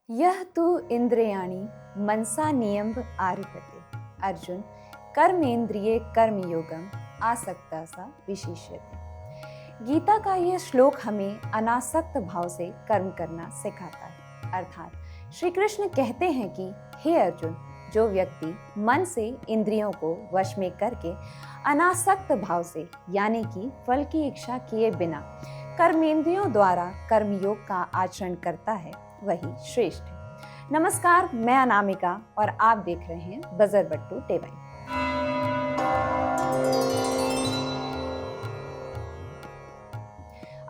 यह तु इंद्रियाणि मनसा नियम्ब आरभते। अर्जुन कर्मेंद्रिये कर्मयोगम आसक्ता सा विशिष्यते। गीता का यह श्लोक हमें अनासक्त भाव से कर्म करना सिखाता है। अर्थात श्री कृष्ण कहते हैं कि हे अर्जुन, जो व्यक्ति मन से इंद्रियों को वश में करके अनासक्त भाव से यानी कि फल की इच्छा किए बिना कर्मेंद्रियों द्वारा कर्मयोग का आचरण करता है, वही श्रेष्ठ है। नमस्कार, मैं अनामिका और आप देख रहे हैं बजरबट्टू टेवाई।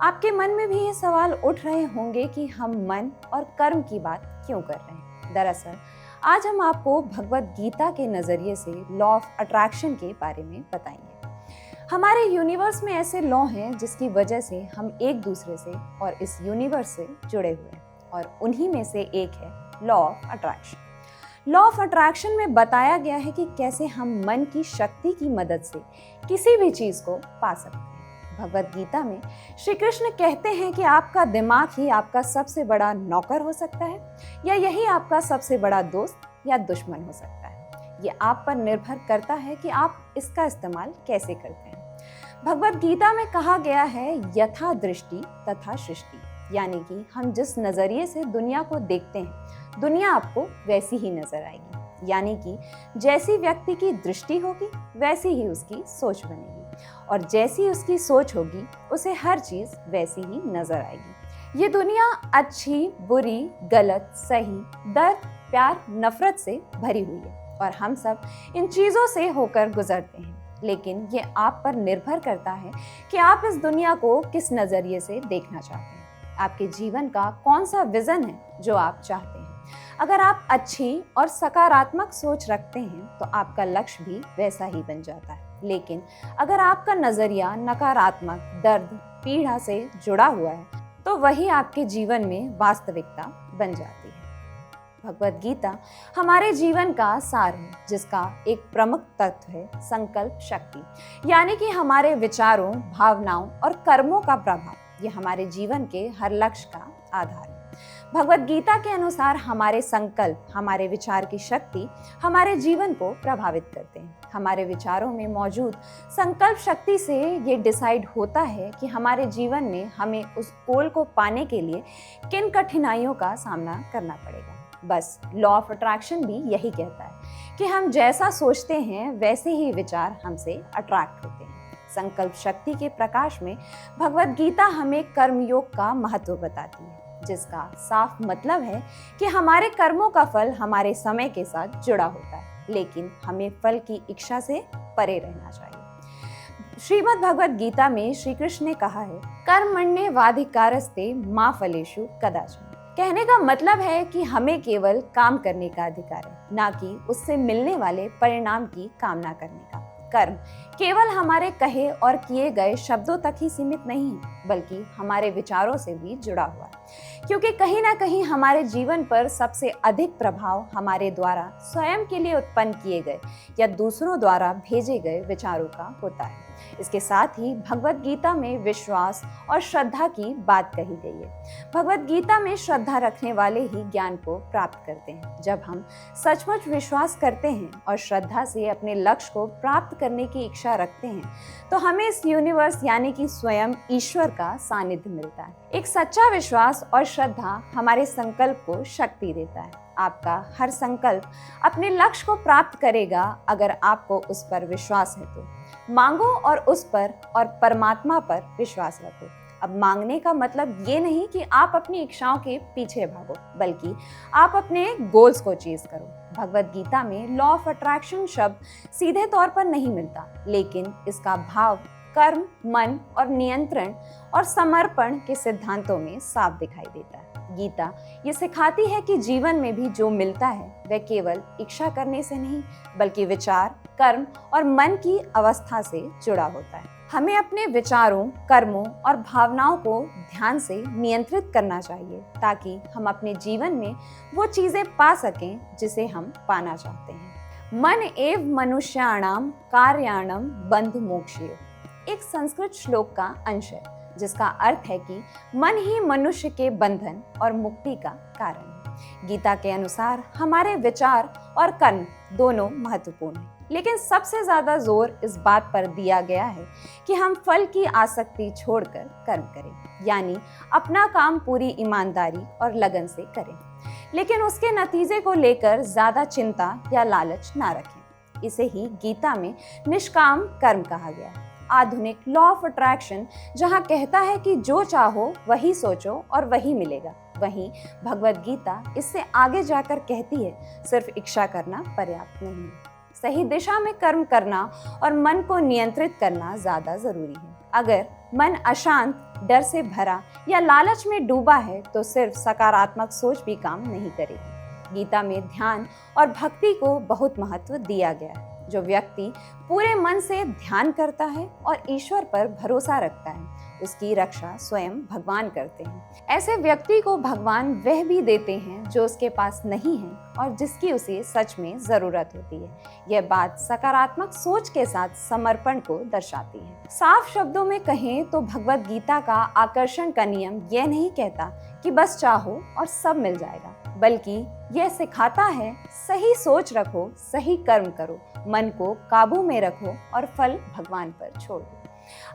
आपके मन में भी ये सवाल उठ रहे होंगे कि हम मन और कर्म की बात क्यों कर रहे हैं। दरअसल आज हम आपको भगवद गीता के नजरिए से लॉ ऑफ अट्रैक्शन के बारे में बताएंगे। हमारे यूनिवर्स में ऐसे लॉ हैं जिसकी वजह से हम एक दूसरे से और इस यूनिवर्स से जुड़े हुए हैं, और उन्हीं में से एक है law of attraction. Law of attraction में बताया गया है कि कैसे हम मन की शक्ति की मदद से किसी भी चीज को पा सकते हैं। भगवद गीता में श्री कृष्ण कहते हैं कि आपका दिमाग ही आपका सबसे बड़ा नौकर हो सकता है, या यही आपका सबसे बड़ा दोस्त या दुश्मन हो सकता है। ये आप पर निर्भर करता है कि आप इसका इस्तेमाल कैसे करते हैं। भगवद गीता में कहा गया है, यथा दृष्टि तथा सृष्टि, यानी कि हम जिस नजरिए से दुनिया को देखते हैं, दुनिया आपको वैसी ही नजर आएगी। यानी कि जैसी व्यक्ति की दृष्टि होगी वैसी ही उसकी सोच बनेगी, और जैसी उसकी सोच होगी उसे हर चीज वैसी ही नजर आएगी। ये दुनिया अच्छी, बुरी, गलत, सही, दर्द, प्यार, नफरत से भरी हुई है, और हम सब इन चीजों से होकर गुजरते हैं। लेकिन ये आप पर निर्भर करता है कि आप इस दुनिया को किस नजरिए से देखना चाहते हैं। आपके जीवन का कौन सा विजन है जो आप चाहते हैं। अगर आप अच्छी और सकारात्मक सोच रखते हैं तो आपका लक्ष्य भी वैसा ही बन जाता है। लेकिन अगर आपका नजरिया नकारात्मक, दर्द, पीड़ा से जुड़ा हुआ है तो वही आपके जीवन में वास्तविकता बन जाती है। भगवद गीता हमारे जीवन का सार है, जिसका एक प्रमुख तत्व है संकल्प शक्ति, यानी कि हमारे विचारों, भावनाओं और कर्मों का प्रभाव। ये हमारे जीवन के हर लक्ष्य का आधार है। भगवद गीता के अनुसार हमारे संकल्प, हमारे विचार की शक्ति हमारे जीवन को प्रभावित करते हैं। हमारे विचारों में मौजूद संकल्प शक्ति से ये डिसाइड होता है कि हमारे जीवन में हमें उस गोल को पाने के लिए किन कठिनाइयों का सामना करना पड़ेगा। बस लॉ ऑफ अट्रैक्शन भी यही कहता है कि हम जैसा सोचते हैं वैसे ही विचार हमसे अट्रैक्ट होते हैं। संकल्प शक्ति के प्रकाश में भगवद गीता हमें कर्मयोग का महत्व बताती है, जिसका साफ मतलब है कि हमारे कर्मों का फल हमारे समय के साथ जुड़ा होता है, लेकिन हमें फल की इच्छा से परे रहना चाहिए। श्रीमद् भगवद गीता में श्री कृष्ण ने कहा है, कर्मण्येवाधिकारस्ते मा फलेषु कदाचन। कहने का मतलब है कि हमें केवल काम करने का अधिकार है, ना कि उससे मिलने वाले परिणाम की कामना करने का। कर्म केवल हमारे कहे और किए गए शब्दों तक ही सीमित नहीं है, बल्कि हमारे विचारों से भी जुड़ा हुआ है, क्योंकि कहीं ना कहीं हमारे जीवन पर सबसे अधिक प्रभाव हमारे द्वारा स्वयं के लिए उत्पन्न किए गए या दूसरों द्वारा भेजे गए विचारों का होता है। इसके साथ ही भगवद गीता में विश्वास और श्रद्धा की बात कही गई है। भगवद गीता में श्रद्धा रखने वाले ही ज्ञान को प्राप्त करते हैं। जब हम सचमुच विश्वास करते हैं और श्रद्धा से अपने लक्ष्य को प्राप्त करने की इच्छा रखते हैं तो हमें इस यूनिवर्स यानी कि स्वयं ईश्वर का सानिध्य मिलता है। एक सच्चा विश्वास और श्रद्धा हमारे संकल्प को शक्ति देता है। आपका हर संकल्प अपने लक्ष्य को प्राप्त करेगा अगर आपको उस पर विश्वास है तो। मांगो और उस पर और परमात्मा पर विश्वास रखो। अब मांगने का मतलब ये नहीं कि आप अपनी इच्छाओं के पीछे भागो, बल्कि आप अपने गोल्स को चेज करो। भगवद गीता में लॉ ऑफ अट्रैक्शन शब्द सीधे तौर पर नहीं मिलता, लेकिन इसका भाव कर्म, मन और नियंत्रण और समर्पण के सिद्धांतों में साफ दिखाई देता है। गीता ये सिखाती है कि जीवन में भी जो मिलता है वह केवल इच्छा करने से नहीं, बल्कि विचार, कर्म और मन की अवस्था से जुड़ा होता है। हमें अपने विचारों, कर्मों और भावनाओं को ध्यान से नियंत्रित करना चाहिए, ताकि हम अपने जीवन में वो चीजें पा सकें जिसे हम पाना चाहते हैं। मन एव मनुष्याणाम कार्याणम बंध मोक्षयो एक संस्कृत श्लोक का अंश है, जिसका अर्थ है कि मन ही मनुष्य के बंधन और मुक्ति का कारण है। गीता के अनुसार हमारे विचार और कर्म दोनों महत्वपूर्ण हैं, लेकिन सबसे ज्यादा जोर इस बात पर दिया गया है कि हम फल की आसक्ति छोड़कर कर्म करें, यानी अपना काम पूरी ईमानदारी और लगन से करें, लेकिन उसके नतीजे को लेकर ज्यादा चिंता या लालच ना रखें। इसे ही गीता में निष्काम कर्म कहा गया है। आधुनिक लॉ ऑफ अट्रैक्शन जहाँ कहता है कि जो चाहो वही सोचो और वही मिलेगा, वहीं भगवद गीता इससे आगे जाकर कहती है सिर्फ इच्छा करना पर्याप्त नहीं है। सही दिशा में कर्म करना और मन को नियंत्रित करना ज्यादा जरूरी है। अगर मन अशांत, डर से भरा या लालच में डूबा है तो सिर्फ सकारात्मक सोच भी काम नहीं करेगी। गीता में ध्यान और भक्ति को बहुत महत्व दिया गया है। जो व्यक्ति पूरे मन से ध्यान करता है और ईश्वर पर भरोसा रखता है, उसकी रक्षा स्वयं भगवान करते हैं। ऐसे व्यक्ति को भगवान वह भी देते हैं जो उसके पास नहीं है और जिसकी उसे सच में जरूरत होती है। यह बात सकारात्मक सोच के साथ समर्पण को दर्शाती है। साफ शब्दों में कहें तो भगवद गीता का आकर्षण का नियम यह नहीं कहता कि बस चाहो और सब मिल जाएगा, बल्कि यह सिखाता है सही सोच रखो, सही कर्म करो, मन को काबू में रखो और फल भगवान पर छोड़ दो।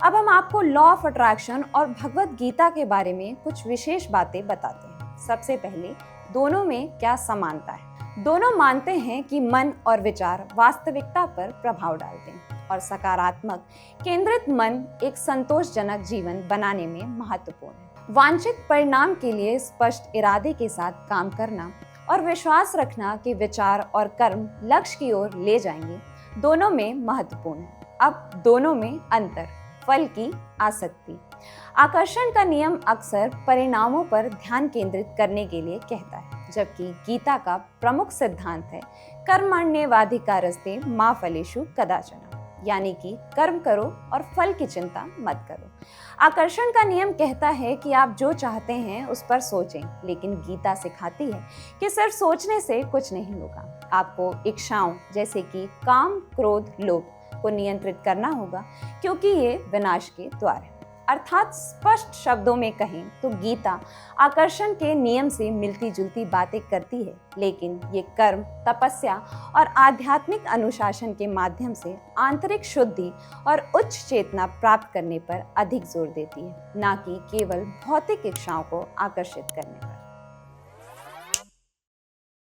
अब हम आपको लॉ ऑफ अट्रैक्शन और भगवद गीता के बारे में कुछ विशेष बातें बताते हैं। सबसे पहले, दोनों में क्या समानता है? दोनों मानते हैं कि मन और विचार वास्तविकता पर प्रभाव डालते हैं और सकारात्मक केंद्रित मन एक संतोषजनक जीवन बनाने में महत्वपूर्ण है। वांछित परिणाम के लिए स्पष्ट इरादे के साथ काम करना और विश्वास रखना कि विचार और कर्म लक्ष्य की ओर ले जाएंगे, दोनों में महत्वपूर्ण है। अब दोनों में अंतर, फल की आसक्ति। आकर्षण का नियम अक्सर परिणामों पर ध्यान केंद्रित करने के लिए कहता है, जबकि गीता का प्रमुख सिद्धांत है कर्मण्येवाधिकारस्ते मा फलेषु कदाचन, यानी कि कर्म करो और फल की चिंता मत करो। आकर्षण का नियम कहता है कि आप जो चाहते हैं उस पर सोचें, लेकिन गीता सिखाती है कि सिर्फ सोचने से कुछ नहीं होगा। आपको इच्छाओं जैसे कि काम, क्रोध, लोभ को नियंत्रित करना होगा, क्योंकि ये विनाश के द्वार है। अर्थात स्पष्ट शब्दों में कहें तो गीता आकर्षण के नियम से मिलती जुलती बातें करती है, लेकिन ये कर्म, तपस्या और आध्यात्मिक अनुशासन के माध्यम से आंतरिक शुद्धि और उच्च चेतना प्राप्त करने पर अधिक जोर देती है, ना कि केवल भौतिक इच्छाओं को आकर्षित करने पर।